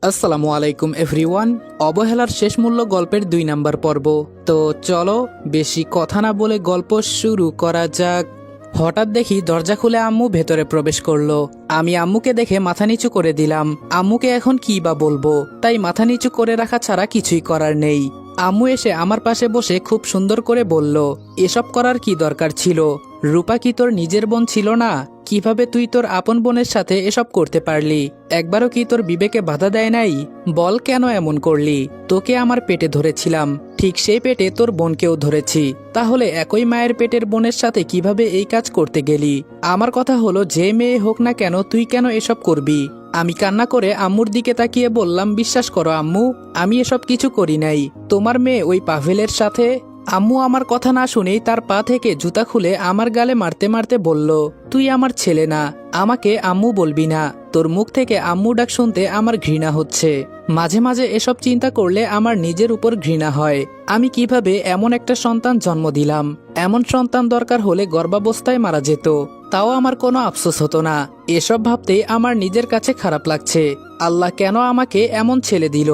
আসসালামু আলাইকুম এভরিওয়ান। অবহেলার শেষ মূল্য গল্পের 2 নাম্বার পর্ব। তো চলো বেশি কথা না বলে গল্প শুরু করা যাক। হঠাৎ দেখি দরজা খুলে আম্মু ভেতরে প্রবেশ করলো। আমি আম্মুকে দেখে মাথা নিচু করে দিলাম। আম্মুকে এখন কি বা বলবো, তাই মাথা নিচু করে রাখা ছাড়া কিছুই করার নেই। আম্মু এসে আমার পাশে বসে খুব সুন্দর করে বলল, এসব করার কি দরকার ছিল? রূপা কি তোর নিজের বোন ছিল না? কিভাবে তুই তোর আপন বোনের সাথে এসব করতে পারলি? একবারও কি তোর বিবেকে বাধা দেয় নাই? বল কেন এমন করলি? তোকে আমার পেটে ধরেছিলাম, ঠিক সেই পেটে তোর বোনকেও ধরেছি, তাহলে একই মায়ের পেটের বোনের সাথে কিভাবে এই কাজ করতে গেলি? আমার কথা হলো, যে মেয়ে হোক না কেন তুই কেন এসব করবি? আমি কান্না করে আম্মুর দিকে তাকিয়ে বললাম, বিশ্বাস করো আম্মু, আমি এসব কিছু করি নাই। তোমার মেয়ে ওই পাভেলের সাথে। আম্মু আমার কথা না শুনেই তার পা থেকে জুতা খুলে আমার গালে মারতে মারতে বলল, তুই আমার ছেলে না, আমাকে আম্মু বলবি না। তোর মুখ থেকে আম্মু ডাক শুনতে আমার ঘৃণা হচ্ছে। মাঝে মাঝে এসব চিন্তা করলে আমার নিজের উপর ঘৃণা হয়। আমি কিভাবে এমন একটা সন্তান জন্ম দিলাম? এমন সন্তান দরকার হলে গর্ভাবস্থায় মারা যেত, তাও আমার কোনো আফসোস হতো না। এসব ভাবতেই আমার নিজের কাছে খারাপ লাগছে। আল্লাহ কেন আমাকে এমন ছেলে দিল?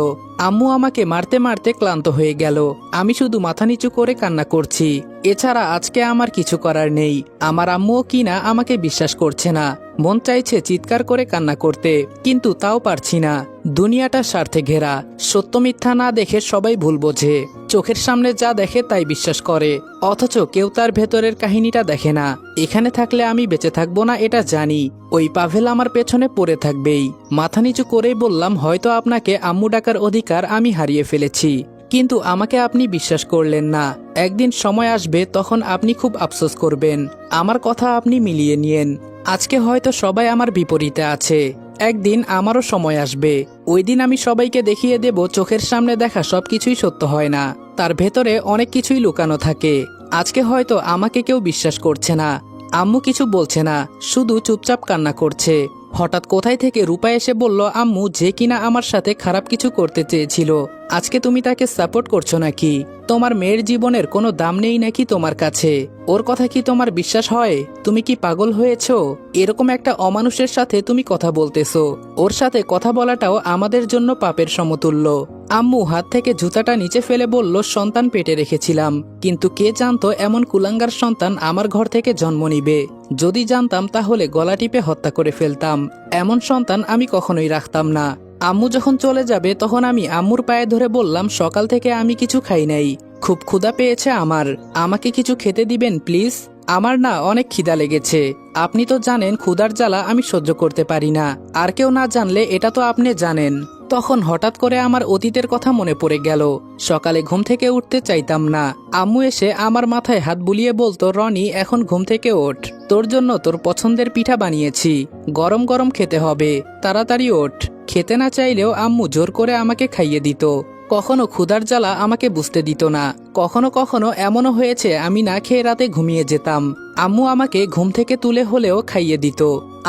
আম্মু আমাকে মারতে মারতে ক্লান্ত হয়ে গেল। আমি শুধু মাথা নিচু করে কান্না করছি। এছাড়া আজকে আমার কিছু করার নেই। আমার আম্মুও কিনা আমাকে বিশ্বাস করছে না। মন চাইছে চিৎকার করে কান্না করতে, কিন্তু তাও পারছি না। দুনিয়াটা স্বার্থে ঘেরা। সত্য মিথ্যা না দেখে সবাই ভুল বোঝে। চোখের সামনে যা দেখে তাই বিশ্বাস করে, অথচ কেউ তার ভেতরের কাহিনীটা দেখে না। এখানে থাকলে আমি বেঁচে থাকবো না এটা জানি, ওই পাভেল আমার পেছনে পড়ে থাকবেই। মাথা নিচু করেই বললাম, হয়তো আপনাকে আম্মু ডাকার অধিকার আমি হারিয়ে ফেলেছি, কিন্তু আমাকে আপনি বিশ্বাস করলেন না। একদিন সময় আসবে, তখন আপনি খুব আফসোস করবেন। আমার কথা আপনি মিলিয়ে নিয়েন। আজকে হয়তো সবাই আমার বিপরীতে আছে, একদিন আমারও সময় আসবে। ওই দিন আমি সবাইকে দেখিয়ে দেব, চোখের সামনে দেখা সবকিছুই সত্য হয় না, তার ভেতরে অনেক কিছুই লুকানো থাকে। আজকে হয়তো আমাকে কেউ বিশ্বাস করছে না। আম্মু কিছু বলছে না, শুধু চুপচাপ কান্না করছে। হঠাৎ কোথায় থেকে রূপা এসে বলল, আম্মু যে কিনা আমার সাথে খারাপ কিছু করতে চেয়েছিল, আজকে তুমি তাকে সাপোর্ট করছো নাকি? তোমার মেয়ের জীবনের কোনো দাম নেই নাকি তোমার কাছে? ওর কথা কি তোমার বিশ্বাস হয়? তুমি কি পাগল হয়েছো? এরকম একটা অমানুষের সাথে তুমি কথা বলতেছো। ওর সাথে কথা বলাটাও আমাদের জন্য পাপের সমতুল্য। আম্মু হাত থেকে জুতাটা নিচে ফেলে বলল, সন্তান পেটে রেখেছিলাম, কিন্তু কে জানতো এমন কুলাঙ্গার সন্তান আমার ঘর থেকে জন্ম নিবে? যদি জানতাম তাহলে গলা টিপে হত্যা করে ফেলতাম। এমন সন্তান আমি কখনোই রাখতাম না। আম্মু যখন চলে যাবে তখন আমি আম্মুর পায়ে ধরে বললাম, সকাল থেকে আমি কিছু খাই নাই, খুব ক্ষুধা পেয়েছে আমার, আমাকে কিছু খেতে দিবেন প্লিজ? আমার না অনেক খিদা লেগেছে। আপনি তো জানেন ক্ষুধার জ্বালা আমি সহ্য করতে পারি না, আর কেউ না জানলে এটা তো আপনি জানেন। তখন হঠাৎ করে আমার অতীতের কথা মনে পড়ে গেল। সকালে ঘুম থেকে উঠতে চাইতাম না, আম্মু এসে আমার মাথায় হাত বুলিয়ে বলতো, রনি এখন ঘুম থেকে ওঠ, তোর জন্য তোর পছন্দের পিঠা বানিয়েছি, গরম গরম খেতে হবে, তাড়াতাড়ি ওঠ। খেতে না চাইলেও আম্মু জোর করে আমাকে খাইয়ে দিত। কখনো ক্ষুধার জ্বালা আমাকে বুঝতে দিত না। কখনো কখনো এমনও হয়েছে আমি না খেয়ে রাতে ঘুমিয়ে যেতাম। আম্মু আমাকে ঘুম থেকে তুলে হলেও খাইয়ে দিত।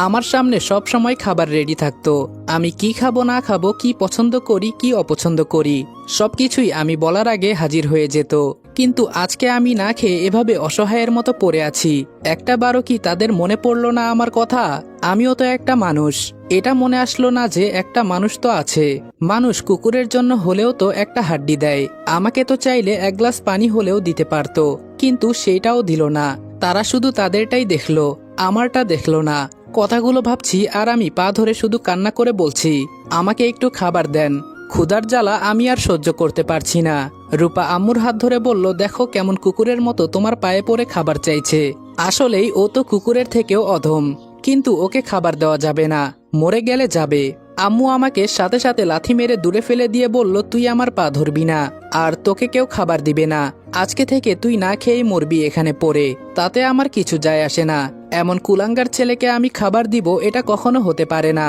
আমার সামনে সব সময় খাবার রেডি থাকতো। আমি কি খাবো না খাবো, কি পছন্দ করি কি অপছন্দ করি, সবকিছুই আমি বলার আগে হাজির হয়ে যেত। কিন্তু আজকে আমি না খেয়ে এভাবে অসহায়ের মতো পড়ে আছি, একটা বারও কি তাদের মনে পড়লো না আমার কথা? আমিও তো একটা মানুষ। এটা মনে আসলো না যে একটা মানুষ তো আছে। মানুষ কুকুরের জন্য হলেও তো একটা হাড্ডি দেয়। আমাকে তো চাইলে এক গ্লাস পানি হলেও দিতে পারতো, কিন্তু সেইটাও দিল না। তারা শুধু তাদেরটাই দেখলো, আমারটা দেখলো না। কথাগুলো ভাবছি আর আমি পা ধরে শুধু কান্না করে বলছি, আমাকে একটু খাবার দেন, ক্ষুধার জ্বালা আমি আর সহ্য করতে পারছি না। রূপা আম্মুর হাত ধরে বলল, দেখো কেমন কুকুরের মতো তোমার পায়ে পড়ে খাবার চাইছে। আসলেই ও তো কুকুরের থেকেও অধম, কিন্তু ওকে খাবার দেওয়া যাবে না, মরে গেলে যাবে। আম্মু আমাকে সাথে সাথে লাথি মেরে দূরে ফেলে দিয়ে বলল, তুই আমার পা ধরবি না, আর তোকে কেউ খাবার দিবে না। আজকে থেকে তুই না খেয়েই মরবি এখানে পড়ে, তাতে আমার কিছু যায় আসে না। এমন কুলাঙ্গার ছেলেকে আমি খাবার দিব, এটা কখনো হতে পারে না।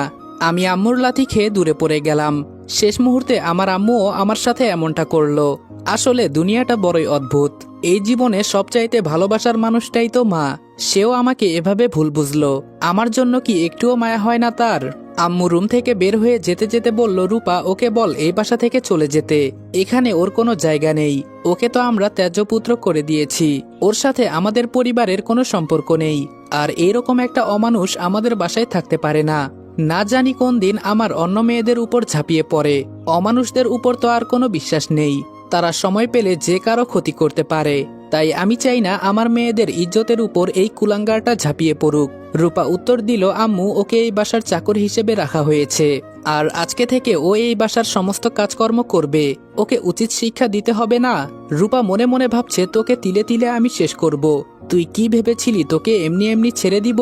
আমি আম্মুর লাথি খেয়ে দূরে পড়ে গেলাম। শেষ মুহূর্তে আমার আম্মুও আমার সাথে এমনটা করলো। আসলে দুনিয়াটা বড়ই অদ্ভুত। এই জীবনে সবচাইতে ভালোবাসার মানুষটাই তো মা, সেও আমাকে এভাবে ভুল বুঝলো। আমার জন্য কি একটুও মায়া হয় না তার? আম্মু রুম থেকে বের হয়ে যেতে যেতে বলল, রূপা ওকে বল এই বাসা থেকে চলে যেতে, এখানে ওর কোনো জায়গা নেই। ওকে তো আমরা ত্যায্যপুত্র করে দিয়েছি, ওর সাথে আমাদের পরিবারের কোনো সম্পর্ক নেই। আর এরকম একটা অমানুষ আমাদের বাসায় থাকতে পারে না। না জানি কোন দিন আমার অন্য মেয়েদের উপর ঝাঁপিয়ে পড়ে। অমানুষদের উপর তো আর কোনো বিশ্বাস নেই, তারা সময় পেলে যে কারো ক্ষতি করতে পারে। তাই আমি চাই না আমার মেয়েদের ইজ্জতের উপর এই কুলাঙ্গারটা ঝাঁপিয়ে পড়ুক। রূপা উত্তর দিল, আম্মু, ওকে এই বাসার চাকর হিসেবে রাখা হয়েছে, আর আজকে থেকে ও এই বাসার সমস্ত কাজকর্ম করবে। ওকে উচিত শিক্ষা দিতে হবে না? রূপা মনে মনে ভাবছে, তোকে তিলে তিলে আমি শেষ করব। তুই কি ভেবেছিলি তোকে এমনি এমনি ছেড়ে দিব?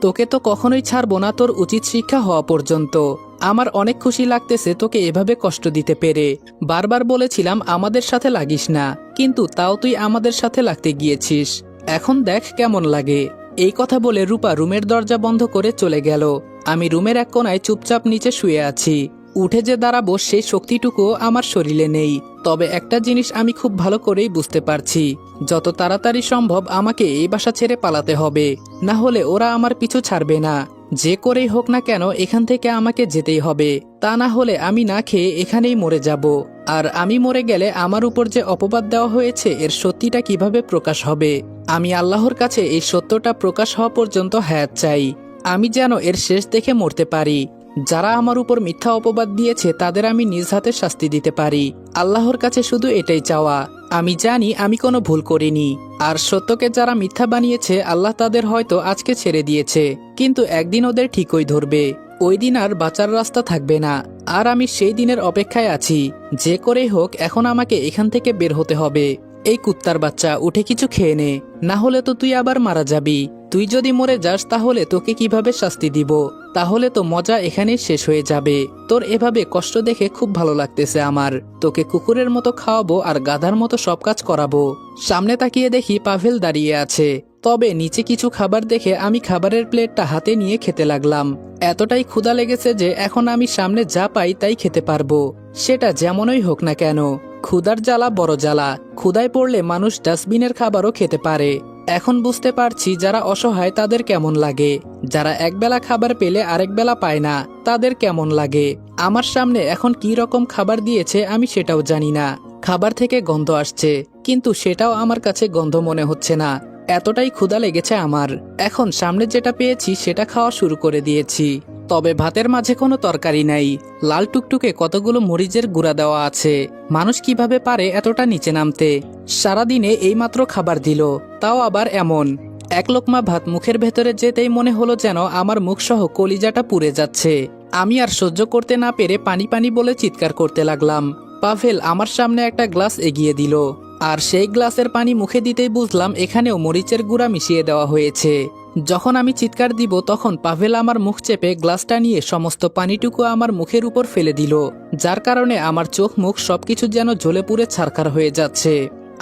তোকে তো কখনোই ছাড়বো না তোর উচিত শিক্ষা হওয়া পর্যন্ত। আমার অনেক খুশি লাগতেছে তোকে এভাবে কষ্ট দিতে পেরে। বারবার বলেছিলাম আমাদের সাথে লাগিস না, কিন্তু তাও তুই আমাদের সাথে লাগতে গিয়েছিস। এখন দেখ কেমন লাগে। এই কথা বলে রূপা রুমের দরজা বন্ধ করে চলে গেল। আমি রুমের এক কোনায় চুপচাপ নিচে শুয়ে আছি। উঠে যে দাঁড়াবো সেই শক্তিটুকুও আমার শরীরে নেই। তবে একটা জিনিস আমি খুব ভালো করেই বুঝতে পারছি, যত তাড়াতাড়ি সম্ভব আমাকে এই বাসা ছেড়ে পালাতে হবে, না হলে ওরা আমার পিছু ছাড়বে না। যে করেই হোক না কেন এখান থেকে আমাকে যেতেই হবে, তা না হলে আমি না খেয়ে এখানেই মরে যাব। আর আমি মরে গেলে আমার উপর যে অপবাদ দেওয়া হয়েছে এর সত্যিটা কিভাবে প্রকাশ হবে? আমি আল্লাহর কাছে এই সত্যটা প্রকাশ হওয়া পর্যন্ত হায়াত চাই। আমি যেন এর শেষ দেখে মরতে পারি। যারা আমার উপর মিথ্যা অপবাদ দিয়েছে তাদের আমি নিজ হাতে শাস্তি দিতে পারি। আল্লাহর কাছে শুধু এটাই চাওয়া। আমি জানি আমি কোনো ভুল করিনি। আর সত্যকে যারা মিথ্যা বানিয়েছে আল্লাহ তাদের হয়তো আজকে ছেড়ে দিয়েছে, কিন্তু একদিন ওদের ঠিকই ধরবে। ওই দিন আর বাঁচার রাস্তা থাকবে না। আর আমি সেই দিনের অপেক্ষায় আছি। যে করেই হোক এখন আমাকে এখান থেকে বের হতে হবে। এই কুত্তার বাচ্চা, উঠে কিছু খেয়ে নে, না হলে তো তুই আবার মারা যাবি। তুই যদি মরে যাস তাহলে তোকে কিভাবে শাস্তি দিব? তাহলে তো মজা এখানেই শেষ হয়ে যাবে। তোর এভাবে কষ্ট দেখে খুব ভালো লাগতেছে আমার। তোকে কুকুরের মতো খাওয়াবো আর গাধার মতো সব কাজ করাবো। সামনে তাকিয়ে দেখি পাভেল দাঁড়িয়ে আছে। তবে নিচে কিছু খাবার দেখে আমি খাবারের প্লেটটা হাতে নিয়ে খেতে লাগলাম। এতটাই ক্ষুধা লেগেছে যে এখন আমি সামনে যা পাই তাই খেতে পারবো, সেটা যেমনই হোক না কেন। ক্ষুধার জ্বালা বড় জ্বালা। ক্ষুধায় পড়লে মানুষ ডাস্টবিনের খাবারও খেতে পারে। এখন বুঝতে পারছি যারা অসহায় তাদের কেমন লাগে, যারা একবেলা খাবার পেলে আরেক বেলা পায় না তাদের কেমন লাগে। আমার সামনে এখন কি রকম খাবার দিয়েছে আমি সেটাও জানি না। খাবার থেকে গন্ধ আসছে, কিন্তু সেটাও আমার কাছে গন্ধ মনে হচ্ছে না। এতটাই ক্ষুধা লেগেছে আমার। এখন সামনে যেটা পেয়েছি সেটা খাওয়া শুরু করে দিয়েছি। তবে ভাতের মাঝে কোনো তরকারি নাই। লাল টুকটুকে কতগুলো মরিচের গুঁড়া দেওয়া আছে। মানুষ কিভাবে পারে এতটা নিচে নামতে? সারাদিনে এইমাত্র খাবার দিল, তাও আবার এমন। এক লোকমা ভাত মুখের ভেতরে যেতেই মনে হলো যেন আমার মুখসহ কলিজাটা পুড়ে যাচ্ছে। আমি আর সহ্য করতে না পেরে পানি পানি বলে চিৎকার করতে লাগলাম। পাভেল আমার সামনে একটা গ্লাস এগিয়ে দিল, আর সেই গ্লাসের পানি মুখে দিতেই বুঝলাম এখানেও মরিচের গুঁড়া মিশিয়ে দেওয়া হয়েছে। যখন আমি চিৎকার দিব তখন পাভেল আমার মুখ চেপে গ্লাসটা নিয়ে সমস্ত পানিটুকু আমার মুখের উপর ফেলে দিল, যার কারণে আমার চোখ মুখ সবকিছু যেন জ্বলে পুড়ে ছারখার হয়ে যাচ্ছে।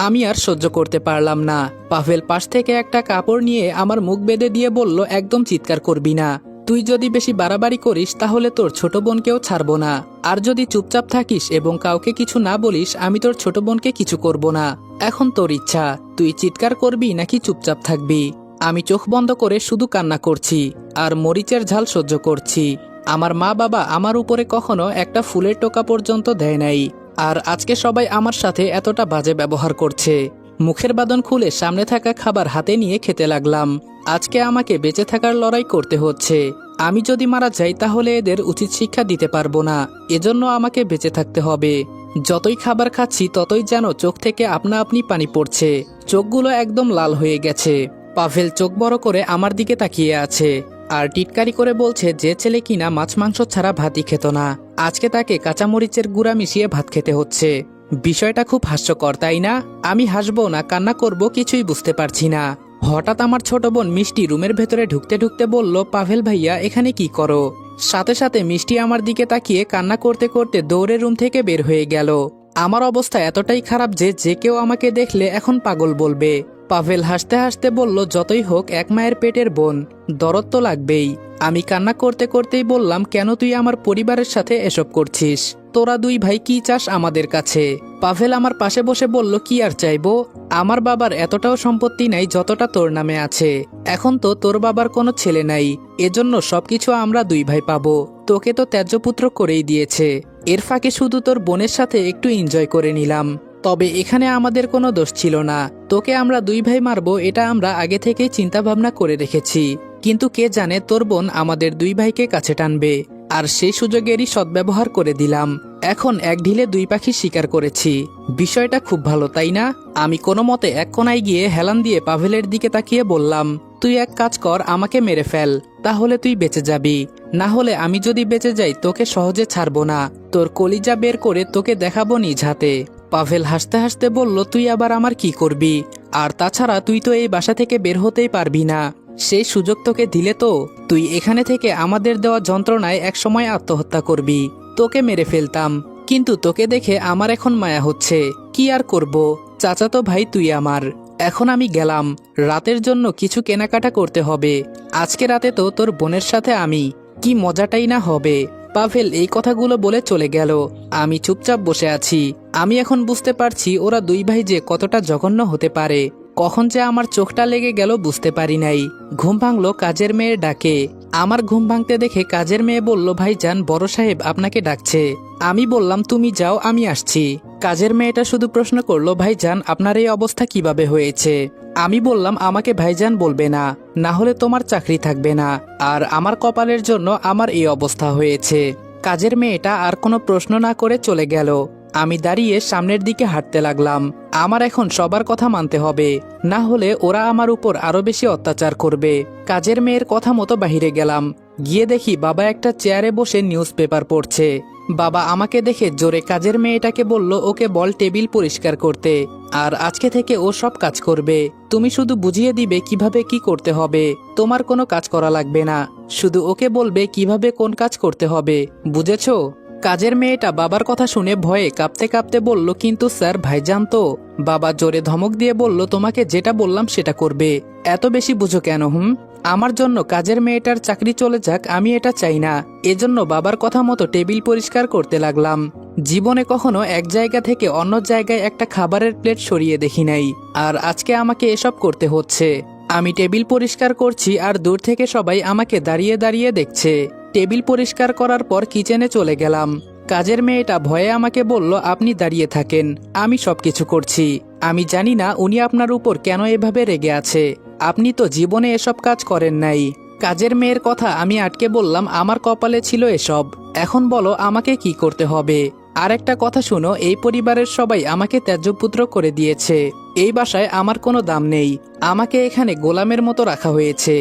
আমি আর সহ্য করতে পারলাম না। পাভেল পাশ থেকে একটা কাপড় নিয়ে আমার মুখ বেঁধে দিয়ে বলল, একদম চিৎকার করবি না। তুই যদি বেশি বাড়াবাড়ি করিস তাহলে তোর ছোট বোনকেও ছাড়বো না। আর যদি চুপচাপ থাকিস এবং কাউকে কিছু না বলিস আমি তোর ছোট বোনকে কিছু করব না। এখন তোর ইচ্ছা, তুই চিৎকার করবি নাকি চুপচাপ থাকবি। আমি চোখ বন্ধ করে শুধু কান্না করছি আর মরিচের ঝাল সহ্য করছি। আমার মা বাবা আমার উপরে কখনো একটা ফুলের টোকা পর্যন্ত দেয় নাই, আর আজকে সবাই আমার সাথে এতটা বাজে ব্যবহার করছে। মুখের বাঁধন খুলে সামনে থাকা খাবার হাতে নিয়ে খেতে লাগলাম। আজকে আমাকে বেঁচে থাকার লড়াই করতে হচ্ছে। আমি যদি মারা যাই তাহলে এদের উচিত শিক্ষা দিতে পারবো না, এজন্য আমাকে বেঁচে থাকতে হবে। যতই খাবার খাচ্ছি ততই যেন চোখ থেকে আপনা আপনি পানি পড়ছে। চোখগুলো একদম লাল হয়ে গেছে। পাভেল চোখ বড় করে আমার দিকে তাকিয়ে আছে আর টিটকারি করে বলছে যে ছেলে কিনা মাছ মাংস ছাড়া ভাতই খেত না, আজকে তাকে কাঁচামরিচের গুঁড়া মিশিয়ে ভাত খেতে হচ্ছে। বিষয়টা খুব হাস্যকর, তাই না? আমি হাসবো না কান্না করব কিছুই বুঝতে পারছি না। হঠাৎ আমার ছোট বোন মিষ্টি রুমের ভেতরে ঢুকতে ঢুকতে বলল, পাভেল ভাইয়া এখানে কি করো? সাথে সাথে মিষ্টি আমার দিকে তাকিয়ে কান্না করতে করতে দৌড়ে রুম থেকে বের হয়ে গেল। আমার অবস্থা এতটাই খারাপ যে যে কেউ আমাকে দেখলে এখন পাগল বলবে। পাভেল হাসতে হাসতে বলল, যতই হোক এক মায়ের পেটের বোন, দরদ তো লাগবেই। আমি কান্না করতে করতেই বললাম, কেন তুই আমার পরিবারের সাথে এসব করছিস? তোরা দুই ভাই কি চাস আমাদের কাছে? পাভেল আমার পাশে বসে বলল, কি আর চাইবো? আমার বাবার এতটাও সম্পত্তি নাই যতটা তোর নামে আছে। এখন তো তোর বাবার কোনো ছেলে নাই, এজন্য সবকিছু আমরা দুই ভাই পাবো। তোকে তো ত্যায্যপুত্র করেই দিয়েছে। এর ফাঁকে শুধু তোর বোনের সাথে একটু এনজয় করে নিলাম। তবে এখানে আমাদের কোনো দোষ ছিল না। তোকে আমরা দুই ভাই মারবো এটা আমরা আগে থেকেই চিন্তা ভাবনা করে রেখেছি। কিন্তু কে জানে তোর বোন আমাদের দুই ভাইকে কাছে টানবে। আর সেই সুযোগেরই সদ্ব্যবহার করে দিলাম। এখন এক ঢিলে দুই পাখি শিকার করেছি। বিষয়টা খুব ভালো, তাই না? আমি কোনো মতে এক কোনায় গিয়ে হেলান দিয়ে পাভেলের দিকে তাকিয়ে বললাম, তুই এক কাজ কর, আমাকে মেরে ফেল, তাহলে তুই বেঁচে যাবি। না হলে আমি যদি বেঁচে যাই তোকে সহজে ছাড়বো না, তোর কলিজা বের করে তোকে দেখাবো নিজ হাতে। পাভেল হাসতে হাসতে বলল, তুই আবার আমার কি করবি? আর তাছাড়া তুই তো এই বাসা থেকে বের হতেই পারবি না। সেই সুযোগ তোকে দিলে তো তুই এখানে থেকে আমাদের দেওয়া যন্ত্রণায় একসময় আত্মহত্যা করবি। তোকে মেরে ফেলতাম, কিন্তু তোকে দেখে আমার এখন মায়া হচ্ছে। কি আর করব, চাচাতো ভাই তুই আমার। এখন আমি গেলাম, রাতের জন্য কিছু কেনাকাটা করতে হবে। আজকে রাতে তো তোর বোনের সাথে আমি, কি মজাটাই না হবে। পাভেল এই কথাগুলো বলে চলে গেল। আমি চুপচাপ বসে আছি। আমি এখন বুঝতে পারছি ওরা দুই ভাই যে কতটা জঘন্য হতে পারে। কখন যে আমার চোখটা লেগে গেল বুঝতে পারি নাই। ঘুম ভাঙলো কাজের মেয়ের ডাকে। আমার ঘুম ভাঙতে দেখে কাজের মেয়ে বলল, ভাইজান বড় সাহেব আপনাকে ডাকছে। আমি বললাম, তুমি যাও, আমি আসছি। কাজের মেয়েটা শুধু প্রশ্ন করলো, ভাইজান আপনার এই অবস্থা কিভাবে হয়েছে? আমি বললাম, আমাকে ভাইজান বলবে না, না হলে তোমার চাকরি থাকবে না। আর আমার কপালের জন্য আমার এই অবস্থা হয়েছে। কাজের মেয়েটা আর কোনো প্রশ্ন না করে চলে গেল। আমি দাঁড়িয়ে সামনের দিকে হাঁটতে লাগলাম। আমার এখন সবার কথা মানতে হবে, না হলে ওরা আমার উপর আরো বেশি অত্যাচার করবে। কাজের মেয়ের কথা মতো বাহিরে গেলাম। গিয়ে দেখি বাবা একটা চেয়ারে বসে নিউজ পেপার পড়ছে। বাবা আমাকে দেখে জোরে কাজের মেয়েটাকে বলল, ওকে বল টেবিল পরিষ্কার করতে, আর আজকে থেকে ও সব কাজ করবে। তুমি শুধু বুঝিয়ে দিবে কিভাবে কি করতে হবে, তোমার কোনো কাজ করা লাগবে না। শুধু ওকে বলবে কিভাবে কোন কাজ করতে হবে, বুঝেছো? কাজের মেয়েটা বাবার কথা শুনে ভয়ে কাঁপতে কাঁপতে বলল, কিন্তু স্যার ভাইজান তো। বাবা জোরে ধমক দিয়ে বলল, তোমাকে যেটা বললাম সেটা করবে, এত বেশি বুঝো কেন? আমার জন্য কাজের মেয়েটার চাকরি চলে যাক, আমি এটা চাই না। এজন্য বাবার কথা মতো টেবিল পরিষ্কার করতে লাগলাম। জীবনে কখনো এক জায়গা থেকে অন্য জায়গায় একটা খাবারের প্লেট সরিয়ে দেখি নাই, আর আজকে আমাকে এসব করতে হচ্ছে। আমি টেবিল পরিষ্কার করছি আর দূর থেকে সবাই আমাকে দাঁড়িয়ে দাঁড়িয়ে দেখছে। টেবিল পরিষ্কার করার পর কিচেনে চলে গেলাম। কাজের মেয়েটা ভয়ে আমাকে বলল, আপনি দাঁড়িয়ে থাকেন, আমি সবকিছু করছি। আমি জানি না উনি আপনার উপর কেন এভাবে রেগে আছে, আপনি তো জীবনে এসব কাজ করেন নাই। কাজের মেয়ের কথা আমি আটকে বললাম, আমার কপালে ছিল এসব, এখন বলো আমাকে কি করতে হবে। আর একটা কথা শুনো, এই পরিবারের সবাই আমাকে ত্যায্যপুত্র করে দিয়েছে। এই বাসায় আমার কোনো দাম নেই, আমাকে এখানে গোলামের মতো রাখা হয়েছে।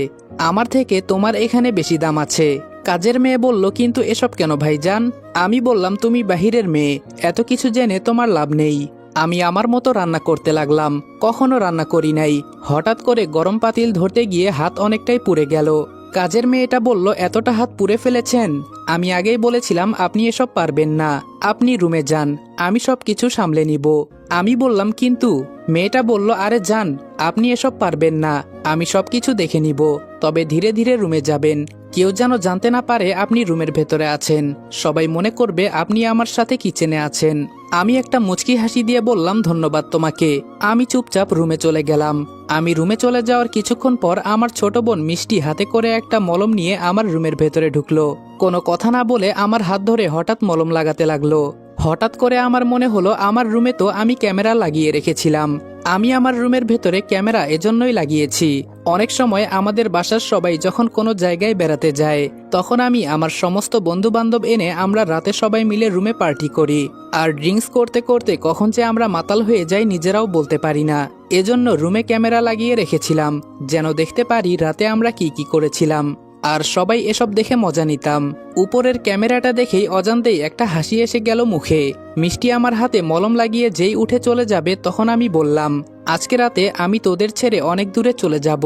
আমার থেকে তোমার এখানে বেশি দাম আছে। কাজের মেয়ে বলল, কিন্তু এসব কেন ভাইজান? আমি বললাম, তুমি বাহিরের মেয়ে, এত কিছু জেনে তোমার লাভ নেই। আমি আমার মতো রান্না করতে লাগলাম। কখনো রান্না করি নাই। হঠাৎ করে গরম পাতিল ধরতে গিয়ে হাত অনেকটাই পুড়ে গেল। কাজের মেয়েটা বলল, এতটা হাত পুড়ে ফেলেছেন? আমি আগেই বলেছিলাম আপনি এসব পারবেন না, আপনি রুমে যান, আমি সব কিছু সামলে নিব। আমি বললাম, কিন্তু। মেয়েটা বলল, আরে যান, আপনি এসব পারবেন না, আমি সব কিছু দেখে নিব। তবে ধীরে ধীরে রুমে যাবেন, কেউ যেন জানতে না পারে আপনি রুমের ভেতরে আছেন। সবাই মনে করবে আপনি আমার সাথে কিচেনে আছেন। আমি একটা মুচকি হাসি দিয়ে বললাম, ধন্যবাদ তোমাকে। আমি চুপচাপ রুমে চলে গেলাম। আমি রুমে চলে যাওয়ার কিছুক্ষণ পর আমার ছোট বোন মিষ্টি হাতে করে একটা মলম নিয়ে আমার রুমের ভেতরে ঢুকলো। কোনো কথা না বলে আমার হাত ধরে হঠাৎ মলম লাগাতে লাগলো। হঠাৎ করে আমার মনে হলো, আমার রুমে তো আমি ক্যামেরা লাগিয়ে রেখেছিলাম। আমি আমার রুমের ভেতরে ক্যামেরা এজন্যই লাগিয়েছি, অনেক সময় আমাদের বাসার সবাই যখন কোনো জায়গায় বেড়াতে যায়, তখন আমি আমার সমস্ত বন্ধু বান্ধব এনে আমরা রাতে সবাই মিলে রুমে পার্টি করি। আর ড্রিঙ্কস করতে করতে কখন যে আমরা মাতাল হয়ে যাই নিজেরাও বলতে পারি না। এজন্য রুমে ক্যামেরা লাগিয়ে রেখেছিলাম, যেন দেখতে পারি রাতে আমরা কি কি করেছিলাম। আর সবাই এসব দেখে মজা নিতাম। উপরের ক্যামেরাটা দেখেই অজান্তেই একটা হাসি এসে গেল মুখে। মিষ্টি আমার হাতে মলম লাগিয়ে যেই উঠে চলে যাবে, তখন আমি বললাম, আজকে রাতে আমি তোদের ছেড়ে অনেক দূরে চলে যাব,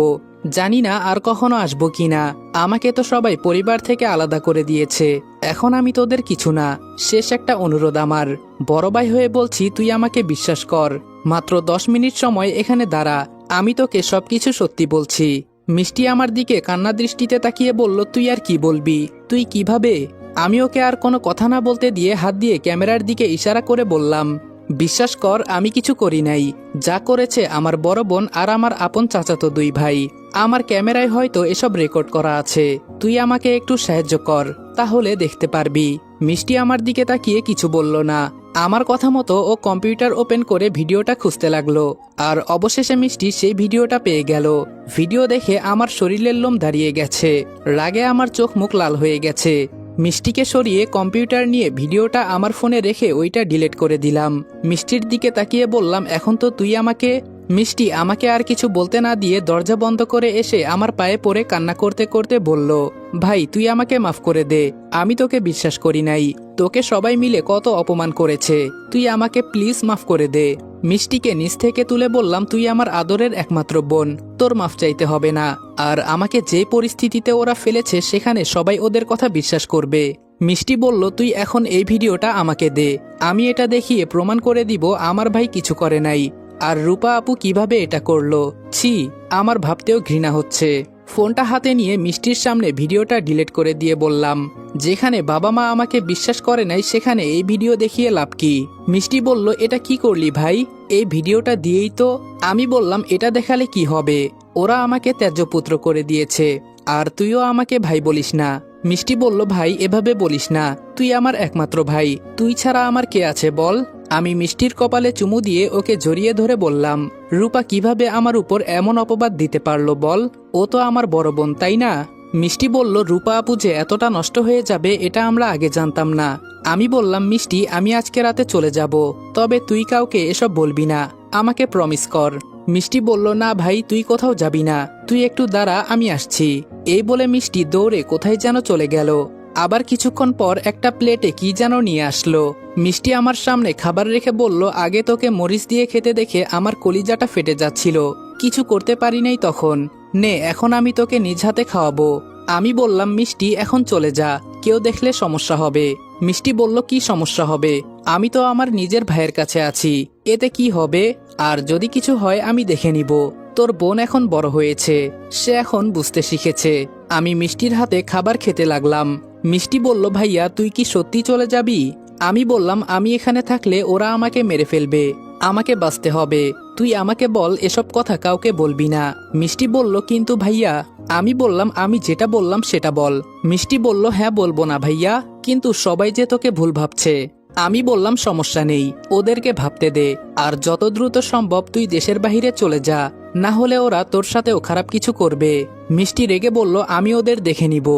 জানি না আর কখনো আসবো কিনা। আমাকে তো সবাই পরিবার থেকে আলাদা করে দিয়েছে, এখন আমি তোদের কিছু না। শেষ একটা অনুরোধ আমার, বড় ভাই হয়ে বলছি, তুই আমাকে বিশ্বাস কর। মাত্র 10 মিনিট সময় এখানে দাঁড়া, আমি তোকে সবকিছু সত্যি বলছি। মিষ্টি আমার দিকে কান্না দৃষ্টিতে তাকিয়ে বলল, তুই আর কি বলবি? তুই কিভাবে? আমি ওকে আর কোনো কথা না বলতে দিয়ে হাত দিয়ে ক্যামেরার দিকে ইশারা করে বললাম, বিশ্বাস কর আমি কিছু করি নাই, যা করেছে আমার বড় বোন আর আমার আপন চাচাতো 2 ভাই। আমার ক্যামেরায় হয়তো এসব রেকর্ড করা আছে, তুই আমাকে একটু সাহায্য কর, তাহলে দেখতে পারবি। মিষ্টি আমার দিকে তাকিয়ে কিছু বলল না। আমার কথা মতো ও কম্পিউটার ওপেন করে ভিডিওটা খুঁজতে লাগলো আর অবশেষে মিষ্টি সেই ভিডিওটা পেয়ে গেল। ভিডিও দেখে আমার শরীরের লোম দাঁড়িয়ে গেছে, রাগে আমার চোখ মুখ লাল হয়ে গেছে। মিষ্টিকে সরিয়ে কম্পিউটার নিয়ে ভিডিওটা আমার ফোনে রেখে ওইটা ডিলিট করে দিলাম। মিষ্টির দিকে তাকিয়ে বললাম, এখন তো তুই আমাকে। মিষ্টি আমাকে আর কিছু বলতে না দিয়ে দরজা বন্ধ করে এসে আমার পায়ে পড়ে কান্না করতে করতে বলল, ভাই তুই আমাকে মাফ করে দে, আমি তোকে বিশ্বাস করি নাই, তোকে সবাই মিলে কত অপমান করেছে, তুই আমাকে প্লিজ মাফ করে দে। মিষ্টিকে নিচ থেকে তুলে বললাম, তুই আমার আদরের একমাত্র বোন, তোর মাফ চাইতে হবে না। আর আমাকে যে পরিস্থিতিতে ওরা ফেলেছে সেখানে সবাই ওদের কথা বিশ্বাস করবে। মিষ্টি বলল, তুই এখন এই ভিডিওটা আমাকে দে, আমি এটা দেখিয়ে প্রমাণ করে দিব আমার ভাই কিছু করে নাই। আর রূপা আপু কিভাবে এটা করলো, ছি, আমার ভাবতেও ঘৃণা হচ্ছে। ফোনটা হাতে নিয়ে মিষ্টির সামনে ভিডিওটা ডিলিট করে দিয়ে বললাম, যেখানে বাবা মা আমাকে বিশ্বাস করে নাই সেখানে এই ভিডিও দেখিয়ে লাভ কি? মিষ্টি বলল, এটা কি করলি ভাই, এই ভিডিওটা দিয়েই তো। আমি বললাম, এটা দেখালে কি হবে, ওরা আমাকে ত্যায্যপুত্র করে দিয়েছে, আর তুইও আমাকে ভাই বলিস না। মিষ্টি বলল, ভাই এভাবে বলিস না, তুই আমার একমাত্র ভাই, তুই ছাড়া আমার কে আছে বল। আমি মিষ্টির কপালে চুমু দিয়ে ওকে জড়িয়ে ধরে বললাম, রূপা কিভাবে আমার উপর এমন অপবাদ দিতে পারলো বল, ও তো আমার বড় বোন তাই না? মিষ্টি বলল, রূপা আপু যে এতটা নষ্ট হয়ে যাবে এটা আমরা আগে জানতাম না। আমি বললাম, মিষ্টি আমি আজকে রাতে চলে যাব, তবে তুই কাউকে এসব বলবি না, আমাকে প্রমিস কর। মিষ্টি বলল, না ভাই তুই কোথাও যাবি না, তুই একটু দাঁড়া আমি আসছি। এই বলে মিষ্টি দৌড়ে কোথায় যেন চলে গেল। আবার কিছুক্ষণ পর একটা প্লেটে কি যেন নিয়ে আসলো। মিষ্টি আমার সামনে খাবার রেখে বলল, আগে তোকে মরিচ দিয়ে খেতে দেখে আমার কলিজাটা ফেটে যাচ্ছিল, কিছু করতে পারি নাই তখন, নে এখন আমি তোকে নিজ হাতে খাওয়াবো। আমি বললাম, মিষ্টি এখন চলে যা, কেউ দেখলে সমস্যা হবে। মিষ্টি বলল, কি সমস্যা হবে, আমি তো আমার নিজের ভাইয়ের কাছে আছি, এতে কি হবে, আর যদি কিছু হয় আমি দেখে নিব। তোর বোন এখন বড় হয়েছে, সে এখন বুঝতে শিখেছে। আমি মিষ্টির হাতে খাবার খেতে লাগলাম। মিষ্টি বলল, ভাইয়া তুই কি সত্যি চলে যাবি? আমি বললাম, আমি এখানে থাকলে ওরা আমাকে মেরে ফেলবে, আমাকে বাঁচতে হবে, তুই আমাকে বল এসব কথা কাউকে বলবি না। মিষ্টি বলল, কিন্তু ভাইয়া। আমি বললাম, আমি যেটা বললাম সেটা বল। মিষ্টি বলল, হ্যাঁ বলবো না ভাইয়া, কিন্তু সবাই যে তোকে ভুল ভাবছে। আমি বললাম, সমস্যা নেই, ওদেরকে ভাবতে দে, আর যত দ্রুত সম্ভব তুই দেশের বাহিরে চলে যা, না হলে ওরা তোর সাথেও খারাপ কিছু করবে। মিষ্টি রেগে বলল, আমি ওদের দেখে নিব।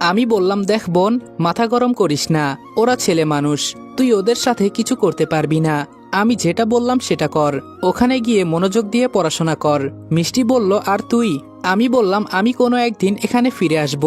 আমি বললাম, দেখ বোন, মাথা গরম করিস না, ওরা ছেলে মানুষ, তুই ওদের সাথে কিছু করতে পারবি না, আমি যেটা বললাম সেটা কর, ওখানে গিয়ে মনোযোগ দিয়ে পড়াশোনা কর। মিষ্টি বলল, আর তুই? আমি বললাম, আমি কোনো একদিন এখানে ফিরে আসব।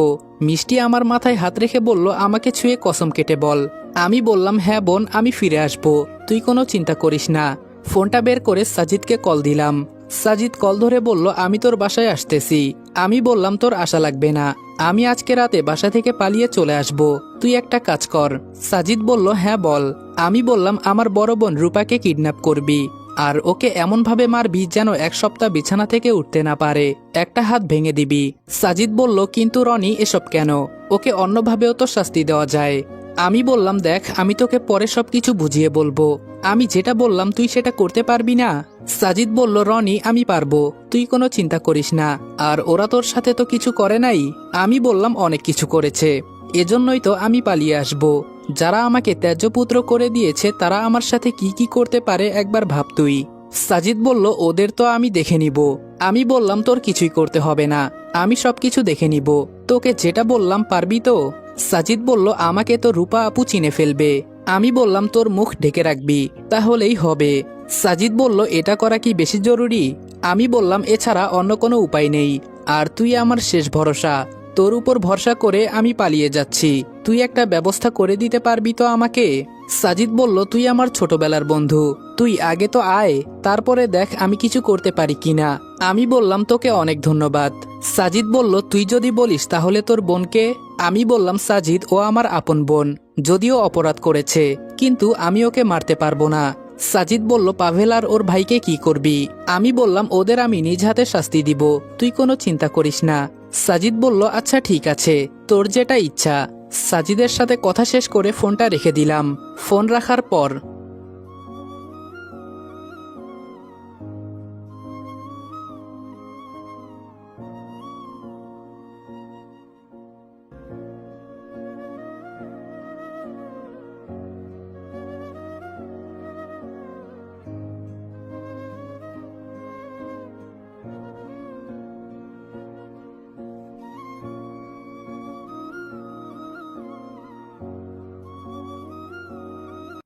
মিষ্টি আমার মাথায় হাত রেখে বলল, আমাকে ছুঁয়ে কসম কেটে বল। আমি বললাম, হ্যাঁ বোন আমি ফিরে আসব, তুই কোনো চিন্তা করিস না। ফোনটা বের করে সাজিদকে কল দিলাম। সাজিদ কল ধরে বলল, আমি তোর বাসায় আসতেছি। আমি বললাম, তোর আশা লাগবে না, আমি আজকে রাতে বাসা থেকে পালিয়ে চলে আসব, তুই একটা কাজ কর। সাজিদ বলল, হ্যাঁ বল। আমি বললাম, আমার বড় বোন রূপাকে কিডন্যাপ করবি, আর ওকে এমনভাবে মারবি যেন এক সপ্তাহ বিছানা থেকে উঠতে না পারে, একটা হাত ভেঙে দিবি। সাজিদ বলল, কিন্তু রনি এসব কেন, ওকে অন্যভাবেও তো শাস্তি দেওয়া যায়। আমি বললাম, দেখ আমি তোকে পরে সবকিছু বুঝিয়ে বলবো, আমি যেটা বললাম তুই সেটা করতে পারবি না? সাজিদ বলল, রনি আমি পারবো, তুই কোনো চিন্তা করিস না, আর ওরা তোর সাথে তো কিছু করে নাই। আমি বললাম, অনেক কিছু করেছে, এজন্যই তো আমি পালিয়ে আসব। যারা আমাকে ত্যায্যপুত্র করে দিয়েছে তারা আমার সাথে কি কি করতে পারে একবার ভাব তুই। সাজিদ বলল, ওদের তো আমি দেখে নিব। আমি বললাম, তোর কিছুই করতে হবে না, আমি সবকিছু দেখে নিব, তোকে যেটা বললাম পারবি তো? সাজিদ বলল, আমাকে তো রূপা আপু চিনে ফেলবে। আমি বললাম, তোর মুখ ঢেকে রাখবি, তাহলেই হবে। সাজিদ বলল, এটা করা কি বেশি জরুরি? আমি বললাম, এছাড়া অন্য কোনো উপায় নেই, আর তুই আমার শেষ ভরসা, তোর উপর ভরসা করে আমি পালিয়ে যাচ্ছি, তুই একটা ব্যবস্থা করে দিতে পারবি তো আমাকে? সাজিদ বলল, তুই আমার ছোটবেলার বন্ধু, তুই আগে তো আয়, তারপরে দেখ আমি কিছু করতে পারি কিনা। আমি বললাম, তোকে অনেক ধন্যবাদ। সাজিদ বলল, তুই যদি বলিস তাহলে তোর বোনকে? আমি বললাম, সাজিদ ও আমার আপন বোন, যদিও অপরাধ করেছে, কিন্তু আমি ওকে মারতে পারবো না। সাজিদ বলল, পাভেল আর ওর ভাইকে কি করবি? আমি বললাম, ওদের আমি নিজ হাতে শাস্তি দিব, তুই কোনো চিন্তা করিস না। সাজিদ বলল, আচ্ছা ঠিক আছে, তোর যেটা ইচ্ছা। সাজিদের সাথে কথা শেষ করে ফোনটা রেখে দিলাম। ফোন রাখার পর